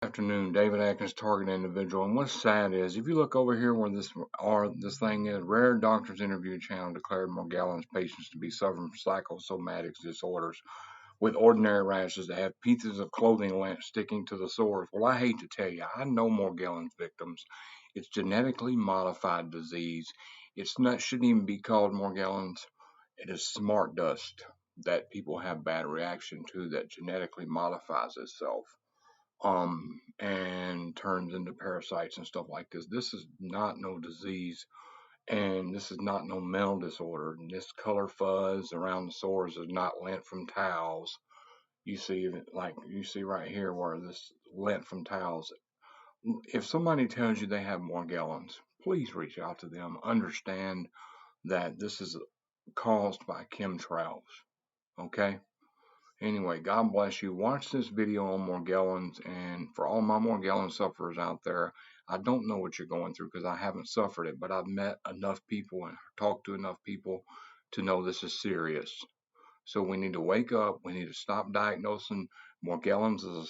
Afternoon, David Atkins, target individual. And what's sad is, if you look over here where this thing is, rare doctors interview channel declared Morgellons patients to be suffering from psychosomatic disorders with ordinary rashes that have pieces of clothing lint sticking to the sores. Well, I hate to tell you, I know Morgellons victims. It's genetically modified disease. It's not shouldn't even be called Morgellons. It is smart dust that people have bad reaction to that genetically modifies itself and turns into parasites and stuff like this. This is not no disease, and this is not no mental disorder. And this color fuzz around the sores is not lint from towels. You see, like you see right here, where this lint from towels. If somebody tells you they have Morgellons, please reach out to them. Understand that this is caused by chemtrails. Okay. Anyway, God bless you. Watch this video on Morgellons, and for all my Morgellons sufferers out there, I don't know what you're going through because I haven't suffered it, but I've met enough people and talked to enough people to know this is serious. So we need to wake up. We need to stop diagnosing Morgellons as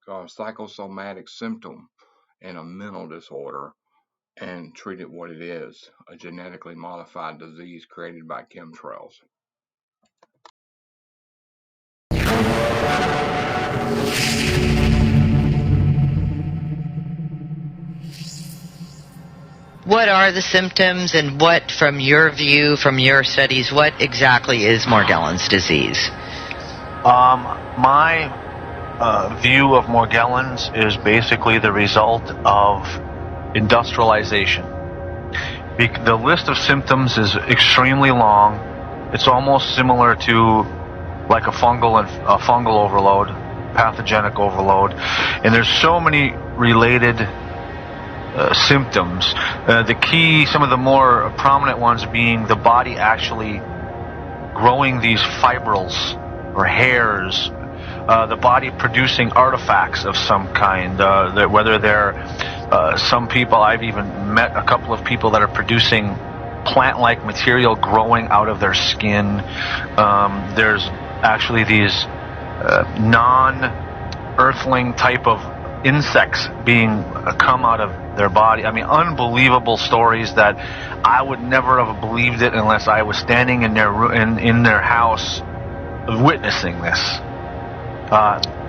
a psychosomatic symptom and a mental disorder and treat it what it is, a genetically modified disease created by chemtrails. What are the symptoms, and what, from your view, from your studies, what exactly is Morgellons disease? My view of Morgellons is basically the result of industrialization. The list of symptoms is extremely long. It's almost similar to like a fungal overload, pathogenic overload, and there's so many related symptoms. Some of the more prominent ones being the body actually growing these fibrils or hairs, the body producing artifacts of some kind, whether they're some people, I've even met a couple of people that are producing plant-like material growing out of their skin. There's actually these non-earthling type of insects being come out of their body. I mean, unbelievable stories that I would never have believed it unless I was standing in their house witnessing this.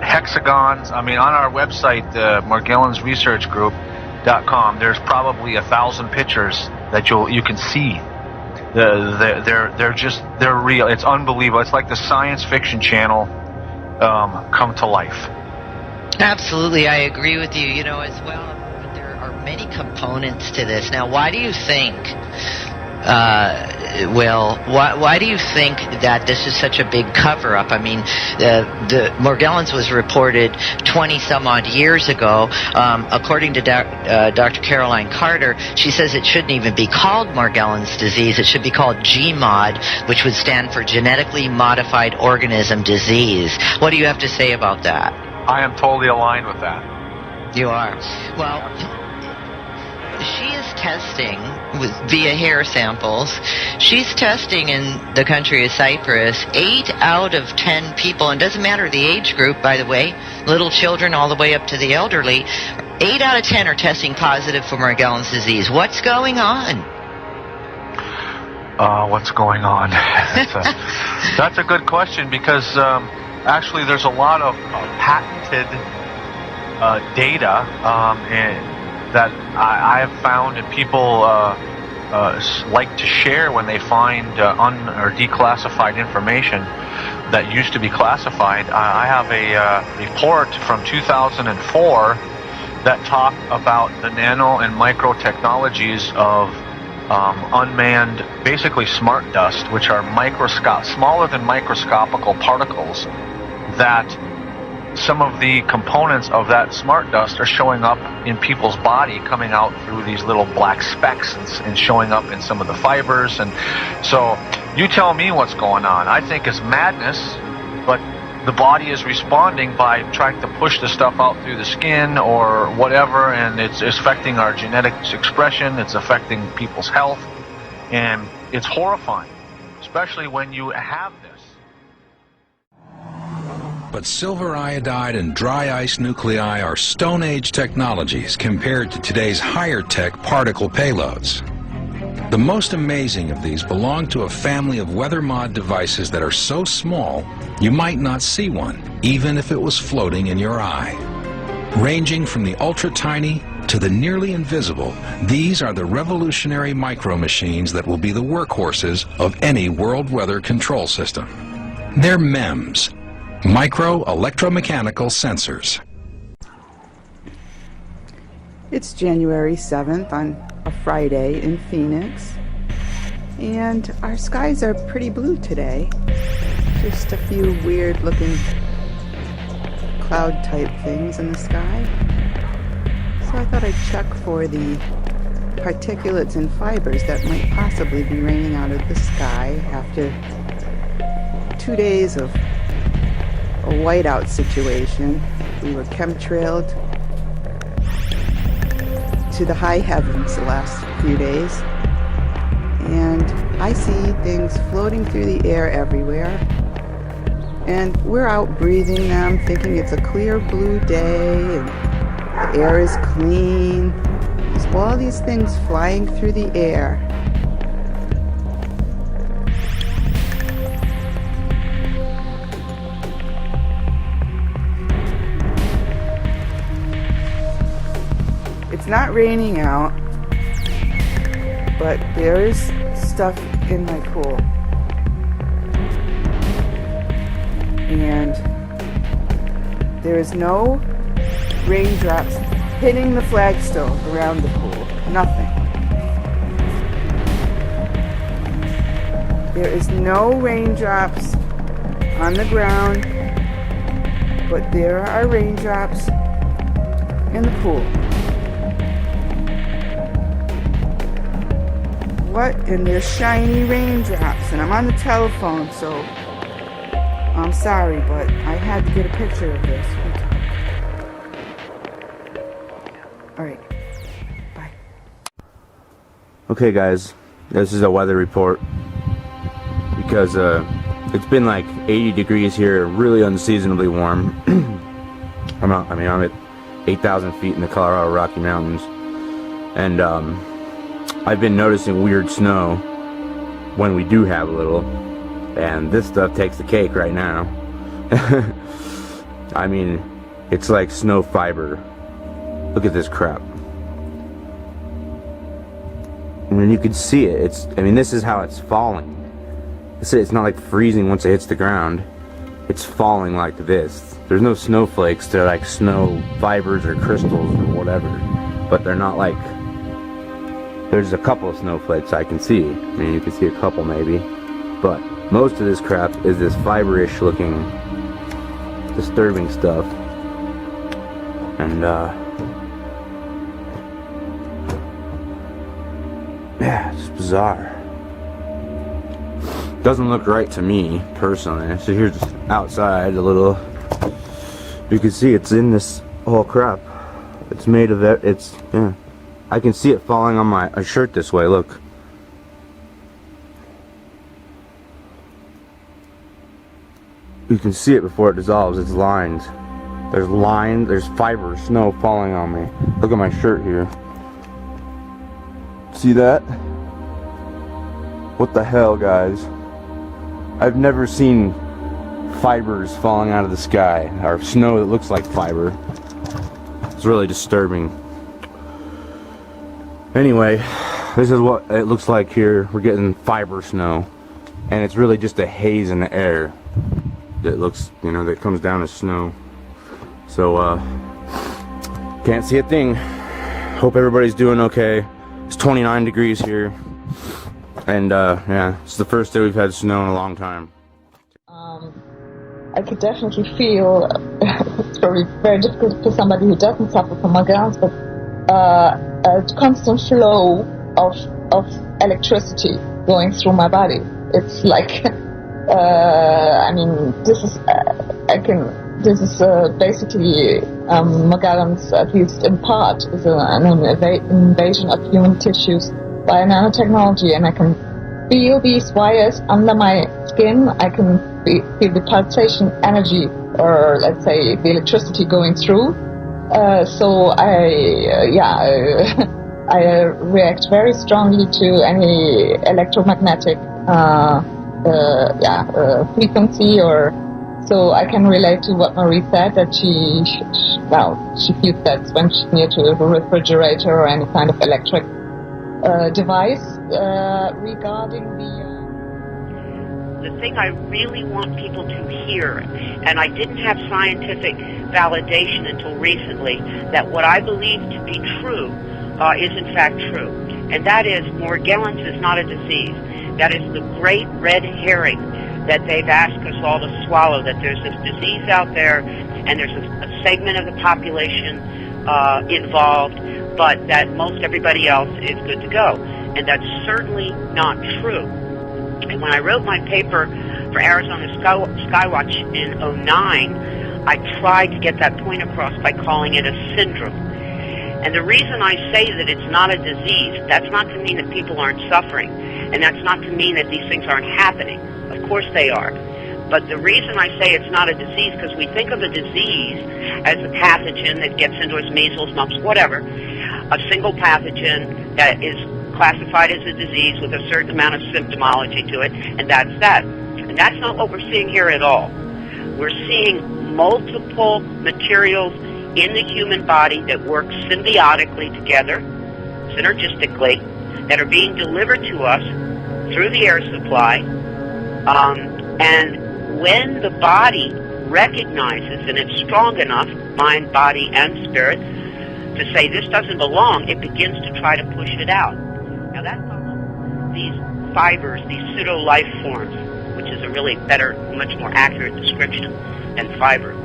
Hexagons. I mean, on our website, morgellonsresearchgroup.com, there's probably 1,000 pictures that you can see. They're real. It's unbelievable. It's like the science fiction channel come to life. Absolutely, I agree with you. As well, but there are many components to this. Now, why do you think, why do you think that this is such a big cover-up? I mean, the Morgellons was reported 20-some-odd years ago. According to Dr. Caroline Carter, she says it shouldn't even be called Morgellons disease. It should be called GMOD, which would stand for Genetically Modified Organism Disease. What do you have to say about that? I am totally aligned with that. You are. Well, she is testing via hair samples. She's testing in the country of Cyprus. 8 out of 10 people, and doesn't matter the age group, by the way, little children all the way up to the elderly, 8 out of 10 are testing positive for Morgellons disease. What's going on? What's going on? That's a good question because actually there's a lot of patented data that I have found, and people like to share when they find or declassified information that used to be classified. I have a report from 2004 that talked about the nano and micro technologies of unmanned, basically smart dust, which are smaller than microscopical particles, that some of the components of that smart dust are showing up in people's body, coming out through these little black specks and showing up in some of the fibers. And so you tell me what's going on. I think it's madness, but the body is responding by trying to push the stuff out through the skin or whatever, and it's affecting our genetic expression, it's affecting people's health, and it's horrifying, especially when you have this. But silver iodide and dry ice nuclei are Stone Age technologies compared to today's higher-tech particle payloads. The most amazing of these belong to a family of weather mod devices that are so small you might not see one, even if it was floating in your eye. Ranging from the ultra-tiny to the nearly invisible, these are the revolutionary micro-machines that will be the workhorses of any world weather control system. They're MEMS, micro-electromechanical sensors. It's January 7th on a Friday in Phoenix, and our skies are pretty blue today. Just a few weird looking cloud type things in the sky. So I thought I'd check for the particulates and fibers that might possibly be raining out of the sky after 2 days of a whiteout situation. We were chemtrailed to the high heavens the last few days, and I see things floating through the air everywhere, and we're out breathing them thinking it's a clear blue day and the air is clean. There's all these things flying through the air. It's not raining out, but there is stuff in my pool. And there is no raindrops hitting the flagstone around the pool. Nothing. There is no raindrops on the ground, but there are raindrops in the pool. What? And there's shiny raindrops, and I'm on the telephone, so I'm sorry, but I had to get a picture of this. Alright, bye. Okay guys, this is a weather report because it's been like 80 degrees here, really unseasonably warm. I'm at 8,000 feet in the Colorado Rocky Mountains, and I've been noticing weird snow when we do have a little, and this stuff takes the cake right now. I mean, it's like snow fiber. Look at this crap. I mean, you can see it. This is how it's falling. It's not like freezing once it hits the ground. It's falling like this. There's no snowflakes. They're like snow fibers or crystals or whatever, but they're not like. There's a couple of snowflakes I can see. I mean, you can see a couple maybe. But most of this crap is this fiber-ish looking disturbing stuff. And, yeah, it's just bizarre. Doesn't look right to me, personally. So here's outside a little. You can see it's in this whole crap. It's made of it. Yeah. I can see it falling on my shirt this way, look. You can see it before it dissolves, it's lined. There's fiber, snow falling on me. Look at my shirt here. See that? What the hell, guys? I've never seen fibers falling out of the sky, or snow that looks like fiber. It's really disturbing. Anyway, this is what it looks like here. We're getting fiber snow, and it's really just a haze in the air that looks, that comes down as snow. So, can't see a thing. Hope everybody's doing okay. It's 29 degrees here, and yeah, it's the first day we've had snow in a long time. I could definitely feel it's probably very difficult for somebody who doesn't suffer from Morgellons, but a constant flow of electricity going through my body. It's like, this is basically Morgellons, at least in part, is an invasion of human tissues by nanotechnology, and I can feel these wires under my skin. I can feel the pulsation energy or let's say the electricity going through. So I react very strongly to any electromagnetic frequency, or so I can relate to what Marie said, that she feels that when she's near to a refrigerator or any kind of electric device. Regarding the thing I really want people to hear, and I didn't have scientific validation until recently, that what I believe to be true is in fact true. And that is, Morgellons is not a disease. That is the great red herring that they've asked us all to swallow, that there's this disease out there and there's a segment of the population involved, but that most everybody else is good to go. And that's certainly not true. And when I wrote my paper for Arizona Skywatch in 2009, I tried to get that point across by calling it a syndrome. And the reason I say that it's not a disease, that's not to mean that people aren't suffering, and that's not to mean that these things aren't happening. Of course they are. But the reason I say it's not a disease, because we think of a disease as a pathogen that gets into us, measles, mumps, whatever, a single pathogen that is classified as a disease with a certain amount of symptomology to it, and that's that. And that's not what we're seeing here at all. We're seeing multiple materials in the human body that work symbiotically together, synergistically, that are being delivered to us through the air supply. And when the body recognizes, and it's strong enough, mind, body, and spirit, to say this doesn't belong, it begins to try to push it out. Now that's all these fibers, these pseudo-life forms, which is a really better, much more accurate description than fiber.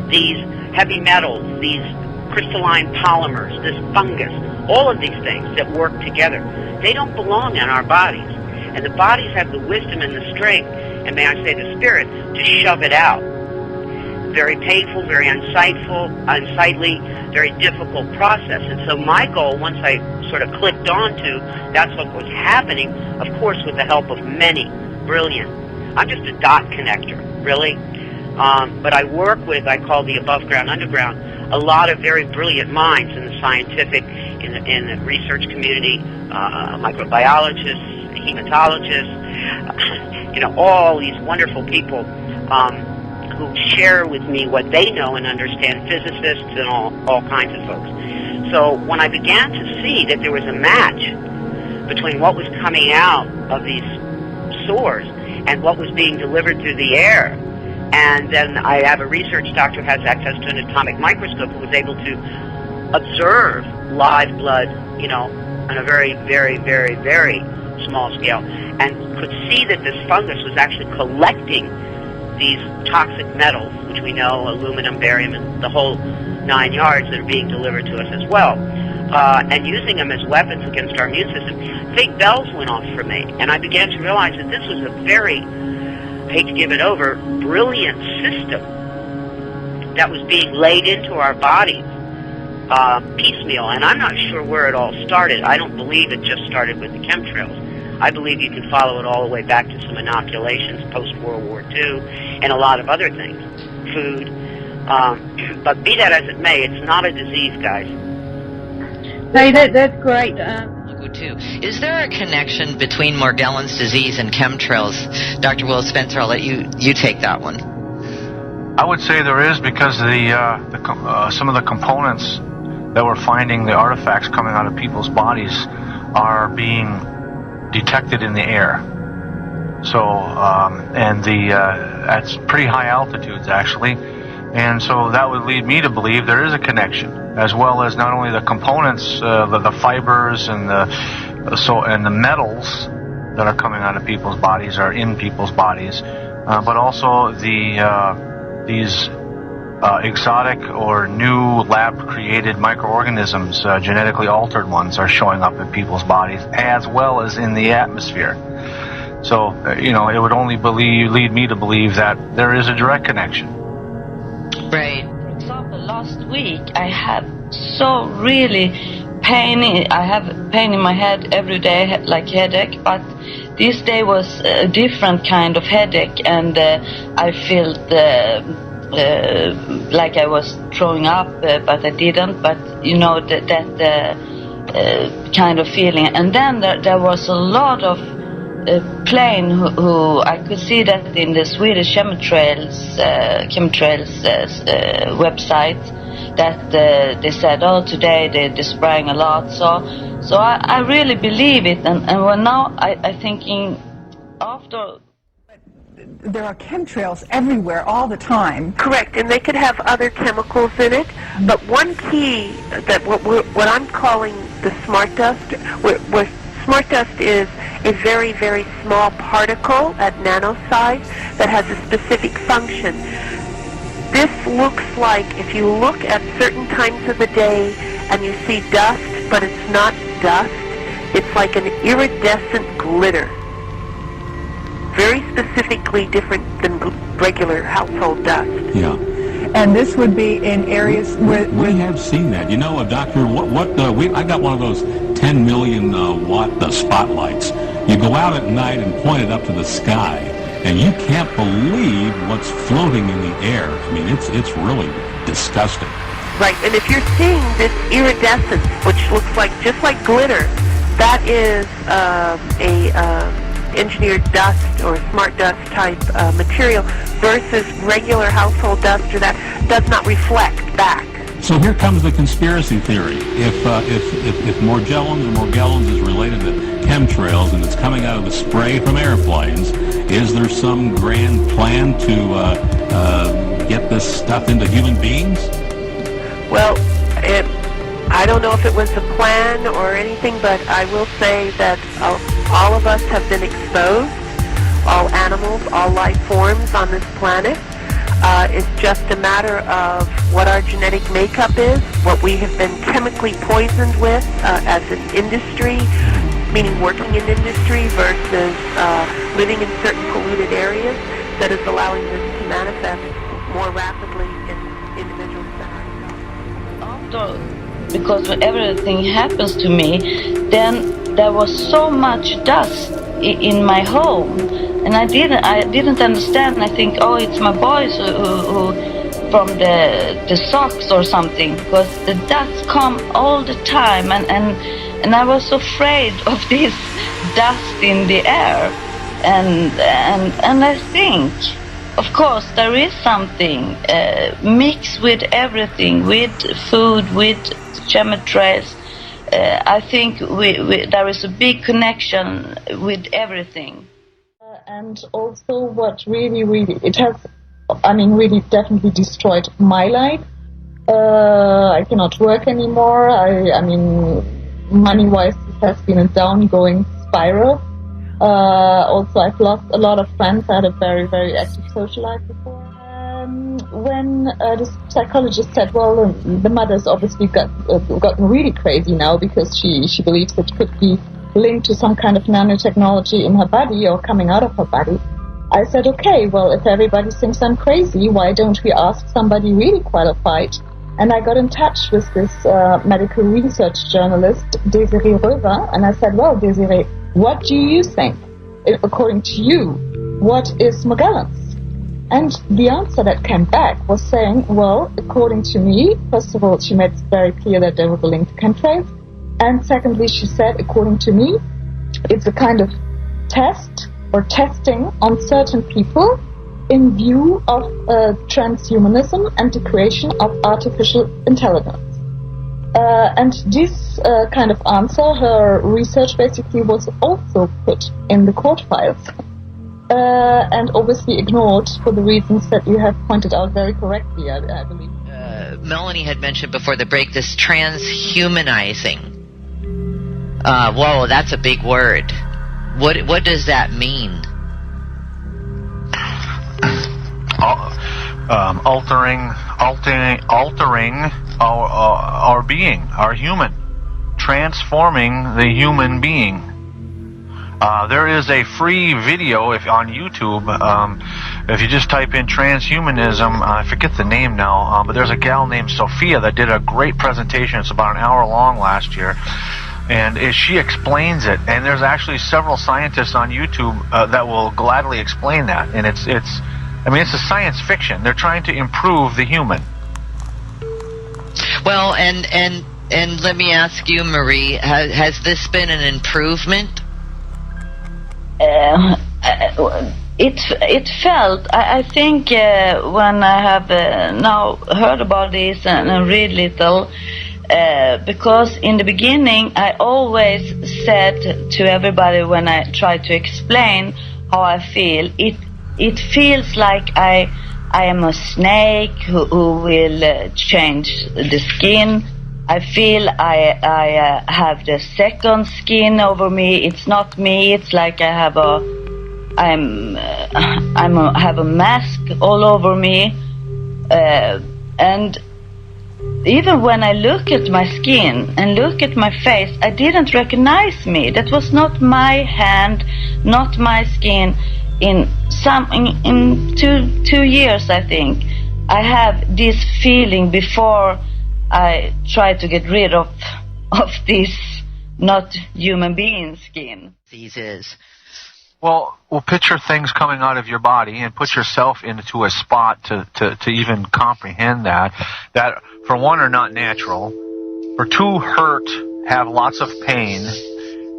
These heavy metals, these crystalline polymers, this fungus, all of these things that work together, they don't belong in our bodies. And the bodies have the wisdom and the strength, and may I say the spirit, to shove it out. Very painful, very unsightly, very difficult process. And so my goal, once I sort of clicked onto that's what was happening, of course with the help of many brilliant, I'm just a dot connector, really. But I work with, I call the above ground, underground, a lot of very brilliant minds in the scientific, in the research community, microbiologists, hematologists, all these wonderful people who share with me what they know and understand, physicists and all kinds of folks. So when I began to see that there was a match between what was coming out of these sores and what was being delivered through the air, and then I have a research doctor who has access to an atomic microscope who was able to observe live blood, on a very, very, very, very small scale, and could see that this fungus was actually collecting these toxic metals, which we know, aluminum, barium, and the whole 9 yards that are being delivered to us as well, and using them as weapons against our immune system. Big bells went off for me, and I began to realize that this was a very, I hate to give it over, brilliant system that was being laid into our bodies piecemeal, and I'm not sure where it all started. I don't believe it just started with the chemtrails. I believe you can follow it all the way back to some inoculations post-World War II and a lot of other things, food. But be that as it may, it's not a disease, guys. Hey, that's great. Too. Is there a connection between Morgellons disease and chemtrails? Dr. Will Spencer, I'll let you take that one. I would say there is, because some of the components that we're finding, the artifacts coming out of people's bodies, are being detected in the air. So, at pretty high altitudes, actually. And so that would lead me to believe there is a connection, as well as not only the components, the fibers and the metals that are coming out of people's bodies are in people's bodies, but also these exotic or new lab-created microorganisms, genetically altered ones, are showing up in people's bodies, as well as in the atmosphere. So, it would only lead me to believe that there is a direct connection. Right. For example, last week I had so really pain. I have pain in my head every day, like headache. But this day was a different kind of headache, and I felt like I was throwing up, but I didn't. But you know that kind of feeling. And then there was a lot of plane who I could see that in the Swedish Chemtrails website, that they said, oh, today they're spraying a lot. So I really believe it, and when now I thinking after. There are chemtrails everywhere all the time. Correct, and they could have other chemicals in it. But one key that what I'm calling the smart dust, where smart dust is a very, very small particle at nano size that has a specific function. This looks like, if you look at certain times of the day and you see dust, but it's not dust, it's like an iridescent glitter. Very specifically different than regular household dust. Yeah. And this would be in areas where... We have seen that. You know, Doctor, I got one of those 10 million watt spotlights. You go out at night and point it up to the sky, and you can't believe what's floating in the air. I mean, it's really disgusting. Right, and if you're seeing this iridescence, which looks like just like glitter, that is engineered dust or smart dust type material versus regular household dust, or that does not reflect back. So here comes the conspiracy theory. If Morgellons is related to chemtrails and it's coming out of the spray from airplanes, is there some grand plan to get this stuff into human beings? Well, I don't know if it was a plan or anything, but I will say that all of us have been exposed, all animals, all life forms on this planet. It's just a matter of what our genetic makeup is, what we have been chemically poisoned with as an industry, meaning working in industry versus living in certain polluted areas, that is allowing this to manifest more rapidly in individuals than ourselves. Because when everything happens to me, then there was so much dust in my home, and I didn't understand. I think, oh, it's my boys who from the socks or something, because the dust come all the time, and I was afraid of this dust in the air, and I think, of course, there is something mixed with everything, with food, with chemtrails. I think there is a big connection with everything. And also what really, it has, really definitely destroyed my life. I cannot work anymore. Money-wise, it has been a down-going spiral. Also, I've lost a lot of friends. I had a very, very active social life before. When the psychologist said, well, the mother's obviously gotten really crazy now because she believes it could be linked to some kind of nanotechnology in her body or coming out of her body, I said, okay, well, if everybody thinks I'm crazy, why don't we ask somebody really qualified? And I got in touch with this medical research journalist, Desiree Röver, and I said, well, Desiree, what do you think? According to you, what is Morgellons? And the answer that came back was saying, well, according to me, first of all, she made it very clear that there was a link to chemtrails. And secondly, she said, according to me, it's a kind of test or testing on certain people in view of transhumanism and the creation of artificial intelligence. And this kind of answer, her research basically was also put in the court files. And obviously ignored for the reasons that you have pointed out very correctly, I believe. Melanie had mentioned before the break this transhumanizing. Whoa, that's a big word. What does that mean? Altering our being, our human, transforming the human being. There is a free video on YouTube If you just type in transhumanism, I forget the name now, but there's a gal named Sophia that did a great presentation. It's about an hour long last year. And she explains it, and there's actually several scientists on YouTube that will gladly explain that. And it's a science fiction. They're trying to improve the human. Well, and let me ask you, Marie, has this been an improvement? It felt. I think when I have now heard about this and read little. Because in the beginning I always said to everybody when I try to explain how I feel, it feels like I am a snake who will change the skin. I feel I have the second skin over me. It's not me. It's like I have have a mask all over me, and even when I look at my skin and look at my face, I didn't recognize me. That was not my hand, not my skin. In 2 years, I think, I have this feeling before I try to get rid of this not human being skin. Well, picture things coming out of your body and put yourself into a spot to even comprehend that for one are not natural, for two hurt, have lots of pain,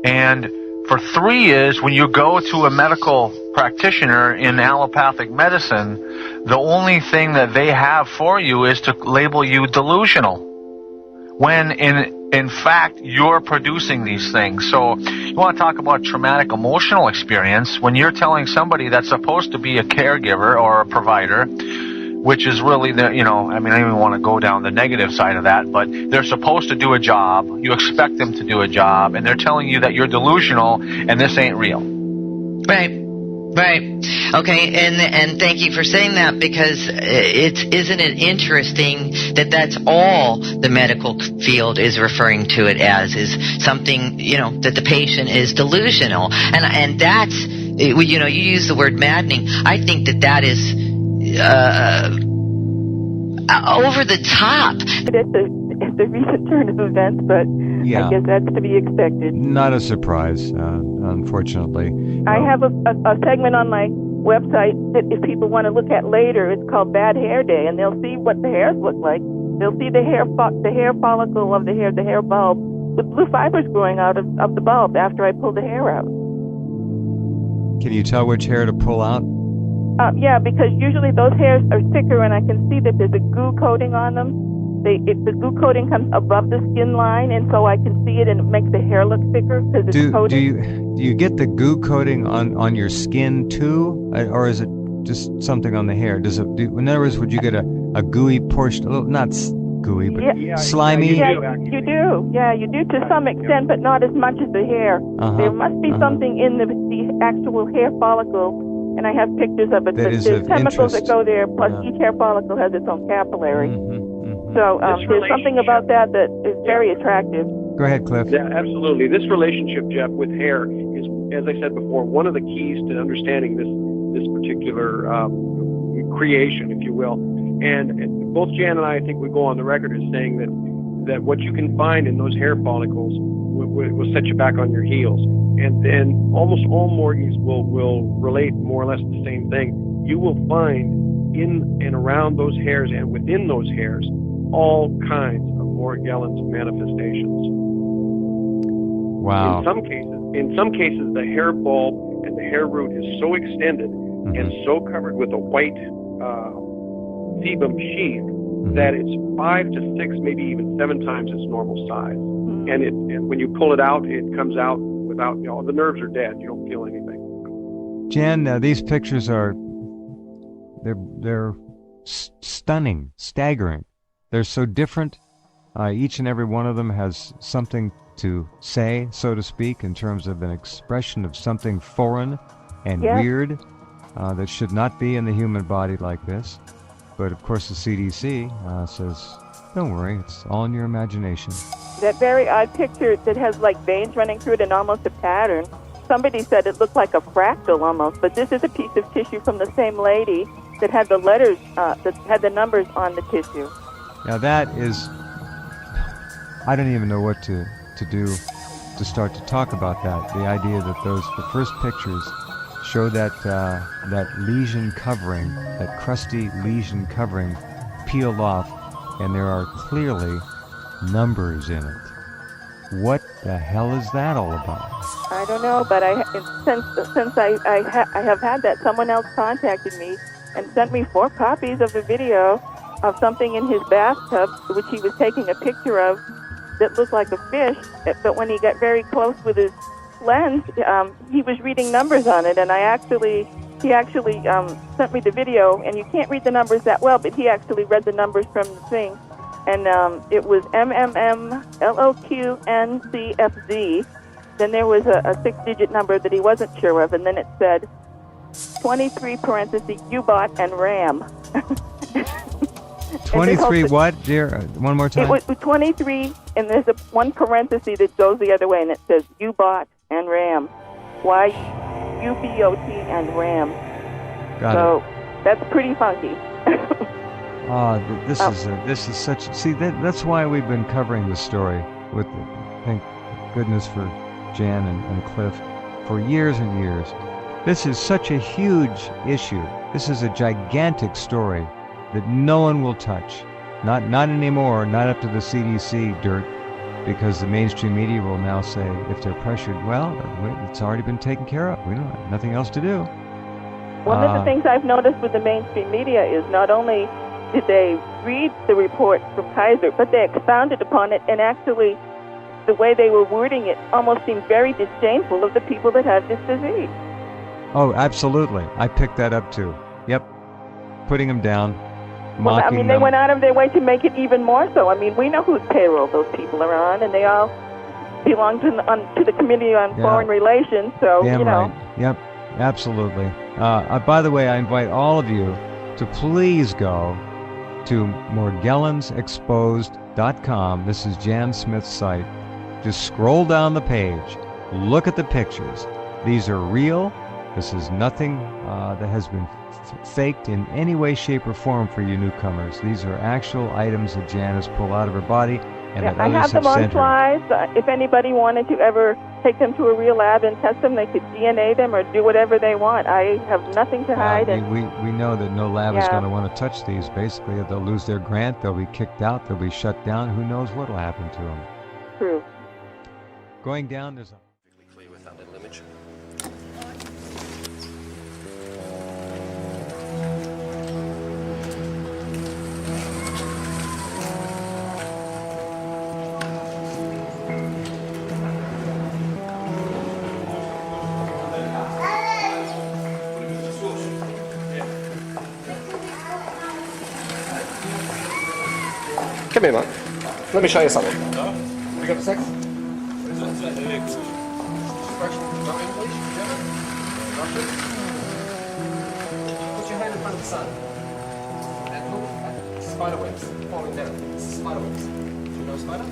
and for three is when you go to a medical practitioner in allopathic medicine, the only thing that they have for you is to label you delusional, when in fact you're producing these things. So you want to talk about traumatic emotional experience, when you're telling somebody that's supposed to be a caregiver or a provider, which is really I don't even want to go down the negative side of that, but they're supposed to do a job, you expect them to do a job, and they're telling you that you're delusional and this ain't real. Right. Okay, and thank you for saying that, because isn't it interesting that that's all the medical field is referring to it as, is something, that the patient is delusional. And that's, you use the word maddening. I think that is over the top. It's a recent turn of events, but yeah. I guess that's to be expected. Not a surprise, unfortunately. I have a segment on my website that if people want to look at later, it's called Bad Hair Day, and they'll see what the hairs look like. They'll see the hair follicle of the hair bulb with blue fibers growing out of the bulb after I pull the hair out. Can you tell which hair to pull out? Yeah, because usually those hairs are thicker, and I can see that there's a goo coating on them. The goo coating comes above the skin line, and so I can see it, and it makes the hair look thicker because it's coated. Do you get the goo coating on your skin too, or is it just something on the hair? In other words, would you get a gooey portion, not gooey, but slimy? Yeah, you do. Yeah, you do to some extent, but not as much as the hair. There must be something in the actual hair follicle. And I have pictures of it. There's chemicals that go there, plus each hair follicle has its own capillary. So there's something about that is very attractive. Go ahead, Cliff. Yeah, absolutely. This relationship, Jeff, with hair is, as I said before, one of the keys to understanding this particular creation, if you will. And both Jan and I think we go on the record as saying that what you can find in those hair follicles will set you back on your heels. And then almost all Morgies will relate more or less the same thing. You will find in and around those hairs and within those hairs all kinds of Morgellons manifestations. Wow. In some cases, the hair bulb and the hair root is so extended and so covered with a white sebum sheath that it's 5 to 6, maybe even 7 times its normal size. And when you pull it out, it comes out without, the nerves are dead. You don't feel anything. Jan, these pictures they're stunning, staggering. They're so different. Each and every one of them has something to say, so to speak, in terms of an expression of something foreign and weird that should not be in the human body like this. But of course the CDC says, don't worry, it's all in your imagination. That very odd picture that has like veins running through it and almost a pattern somebody said it looked like a fractal almost, but this is a piece of tissue from the same lady that had the letters, that had the numbers on the tissue. Now that is, I don't even know what to do to start to talk about that. The idea that the first pictures show that lesion covering, that crusty lesion covering peeled off, and there are clearly numbers in it. What the hell is that all about? I don't know, but since I have had that, someone else contacted me and sent me 4 copies of a video of something in his bathtub, which he was taking a picture of, that looked like a fish, but when he got very close with his lens, he was reading numbers on it, and he actually sent me the video, and you can't read the numbers that well, but he actually read the numbers from the thing, and it was MMMLOQNCFZ. Then there was a 6-digit number that he wasn't sure of, and then it said 23 parentheses U-bot and RAM. 23 what, dear? One more time. It was 23, and there's one parenthesis that goes the other way, and it says U-bot and RAM. Y-U-B-O-T and RAM. Got it. That's pretty funky. This is such. See, that's why we've been covering this story with, thank goodness for Jan and Cliff, for years and years. This is such a huge issue. This is a gigantic story that no one will touch. Not anymore, not up to the CDC dirt, because the mainstream media will now say, if they're pressured, well, it's already been taken care of. We don't have nothing else to do. One of the things I've noticed with the mainstream media is not only did they read the report from Kaiser, but they expounded upon it, and actually the way they were wording it almost seemed very disdainful of the people that have this disease. Oh, absolutely. I picked that up too. Yep. Putting them down. Well, I mean, they went out of their way to make it even more so. I mean, we know whose payroll those people are on, and they all belong to the Committee on Foreign Relations, so, Damn right. Yep, absolutely. By the way, I invite all of you to please go to morgellonsexposed.com. This is Jan Smith's site. Just scroll down the page. Look at the pictures. These are real. This is nothing that has been faked in any way, shape, or form for you newcomers. These are actual items that Jan has pulled out of her body and that I others have them have on sent her. slides. If anybody wanted to ever take them to a real lab and test them, they could DNA them or do whatever they want. I have nothing to hide. We know that no lab is going to want to touch these. Basically, they'll lose their grant, they'll be kicked out, they'll be shut down. Who knows what will happen to them? True. Going down, there's a... Clear with that little image. Come here, mate. Let me show you something. We got a sec? Put your hand in front of the sun and look at spider webs falling down. Spider webs. Do you know a spider?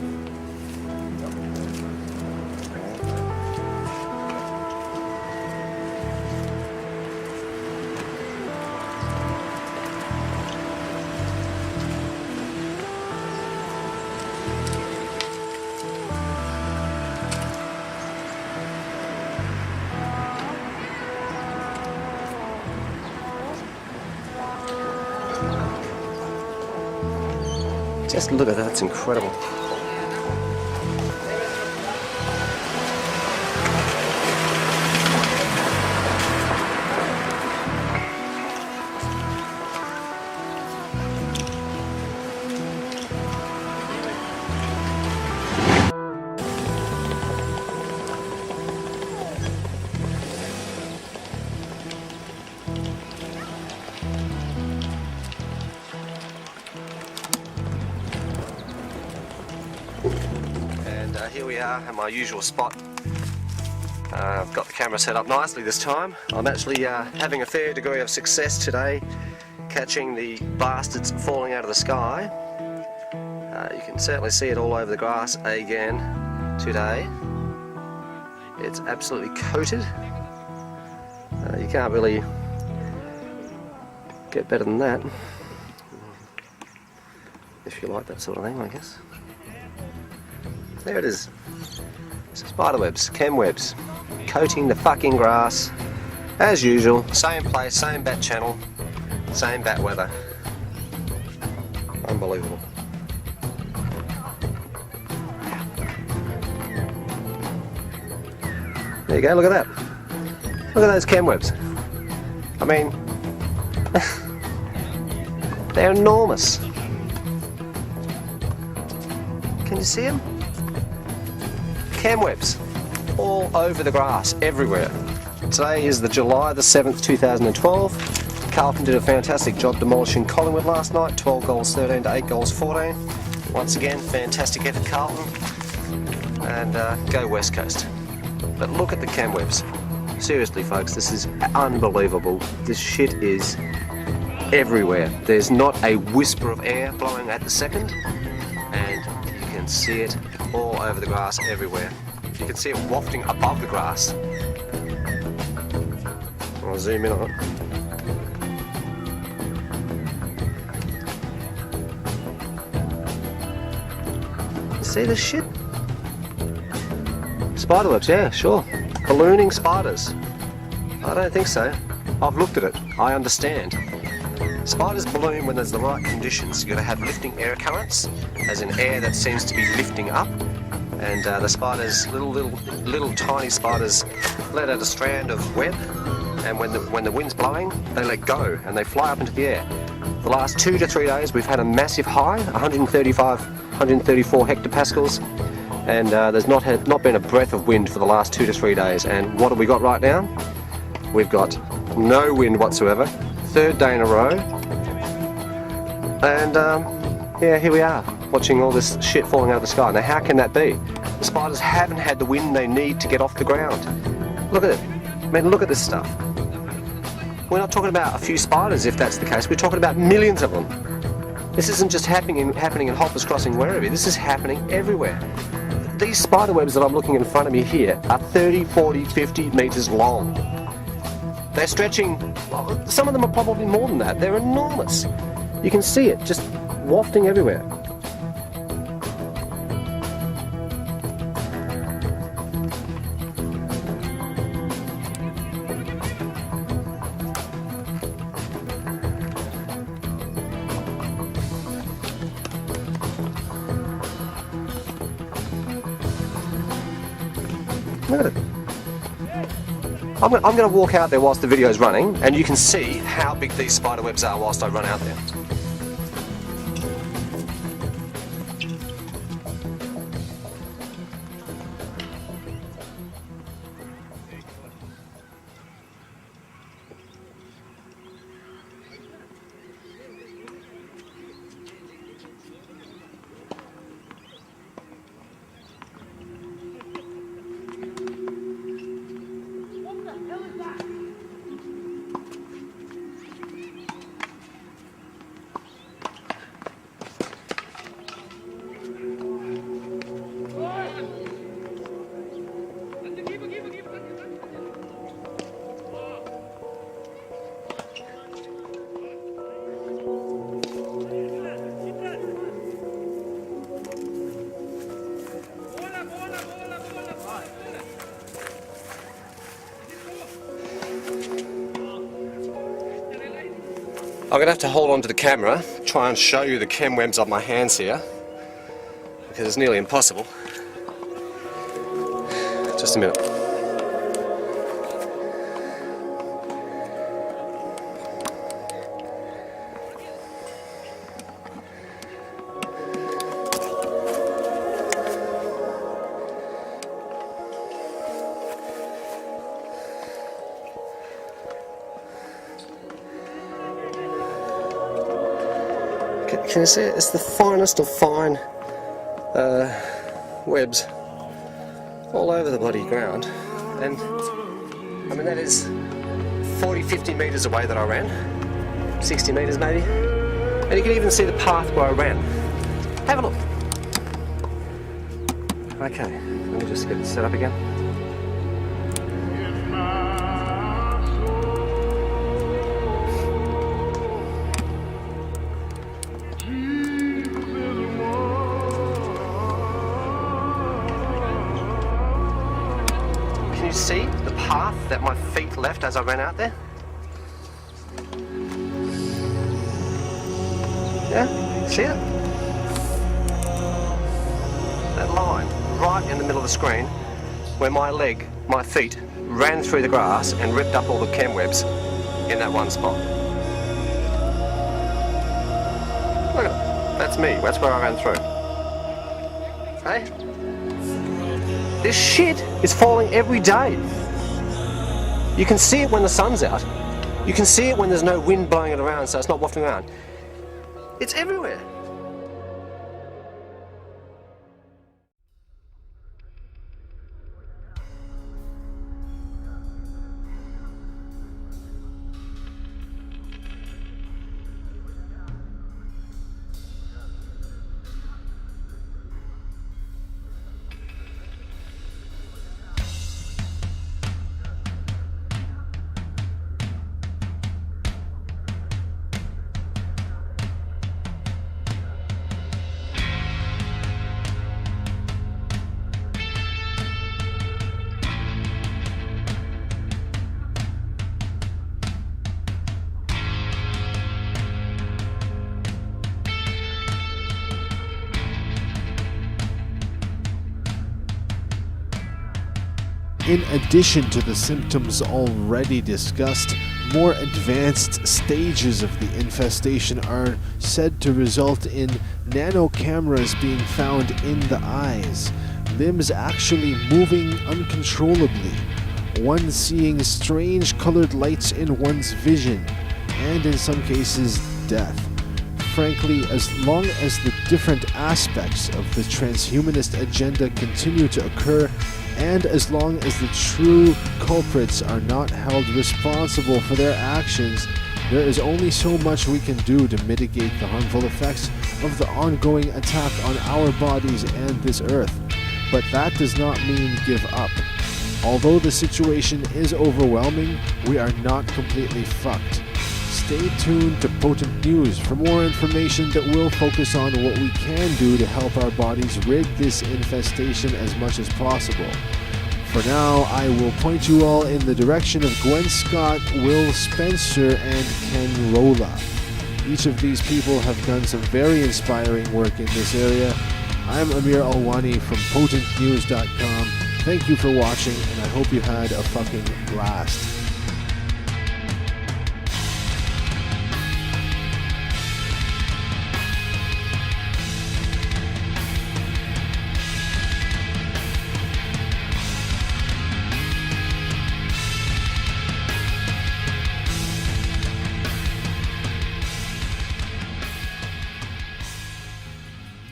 Just look at that, it's incredible. Here we are at my usual spot. I've got the camera set up nicely this time. I'm actually having a fair degree of success today catching the bastards falling out of the sky. You can certainly see it all over the grass again today. It's absolutely coated. You can't really get better than that, if you like that sort of thing, I guess. There it is. Spiderwebs, chem-webs, coating the fucking grass, as usual. Same place, same bat channel, same bat weather. Unbelievable. There you go, look at that. Look at those chem-webs. I mean, they're enormous. Can you see them? Chem-webs all over the grass, everywhere. Today is the July the 7th, 2012. Carlton did a fantastic job demolishing Collingwood last night, 12 goals 13 to 8 goals 14. Once again, fantastic effort, Carlton. And go West Coast. But look at the chem-webs. Seriously, folks, this is unbelievable. This shit is everywhere. There's not a whisper of air blowing at the second, and you can see it all over the grass everywhere. You can see it wafting above the grass. I'll zoom in on it. See this shit? Spiderwebs, yeah, sure. Ballooning spiders. I don't think so. I've looked at it. I understand. Spiders balloon when there's the right conditions. You've got to have lifting air currents, as in air that seems to be lifting up. And the spiders, little tiny spiders, let out a strand of web. And when the wind's blowing, they let go and they fly up into the air. The last 2 to 3 days, we've had a massive high, 134 hectopascals. And there's not been a breath of wind for the last 2 to 3 days. And what have we got right now? We've got no wind whatsoever. 3rd day in a row. And yeah, here we are, watching all this shit falling out of the sky. Now, how can that be? The spiders haven't had the wind they need to get off the ground. Look at it. I mean, look at this stuff. We're not talking about a few spiders, if that's the case. We're talking about millions of them. This isn't just happening in Hoppers Crossing, Werribee. This is happening everywhere. These spider webs that I'm looking in front of me here are 30, 40, 50 metres long. They're stretching, some of them are probably more than that. They're enormous. You can see it just wafting everywhere. Look at it. I'm going to walk out there whilst the video is running, and you can see how big these spider webs are whilst I run out there. I'm going to have to hold on to the camera, try and show you the chem-webs on my hands here, because it's nearly impossible. Just a minute. Can you see it? It's the finest of fine webs all over the bloody ground. And I mean, that is 40, 50 metres away that I ran, 60 metres maybe, and you can even see the path where I ran. Have a look. Okay, let me just get it set up again. Can you see the path that my feet left as I ran out there? Yeah, see it? That line right in the middle of the screen where my feet ran through the grass and ripped up all the chem-webs in that one spot. Look at it. That's me. That's where I ran through. Hey? This shit is falling every day. You can see it when the sun's out. You can see it when there's no wind blowing it around, so it's not wafting around. It's everywhere. In addition to the symptoms already discussed, more advanced stages of the infestation are said to result in nanocameras being found in the eyes, limbs actually moving uncontrollably, one seeing strange colored lights in one's vision, and in some cases, death. Frankly, as long as the different aspects of the transhumanist agenda continue to occur, and as long as the true culprits are not held responsible for their actions, there is only so much we can do to mitigate the harmful effects of the ongoing attack on our bodies and this earth. But that does not mean give up. Although the situation is overwhelming, we are not completely fucked. Stay tuned to Potent News for more information that will focus on what we can do to help our bodies rid this infestation as much as possible. For now, I will point you all in the direction of Gwen Scott, Will Spencer, and Ken Rolla. Each of these people have done some very inspiring work in this area. I'm Amir Alwani from PotentNews.com. Thank you for watching, and I hope you had a fucking blast.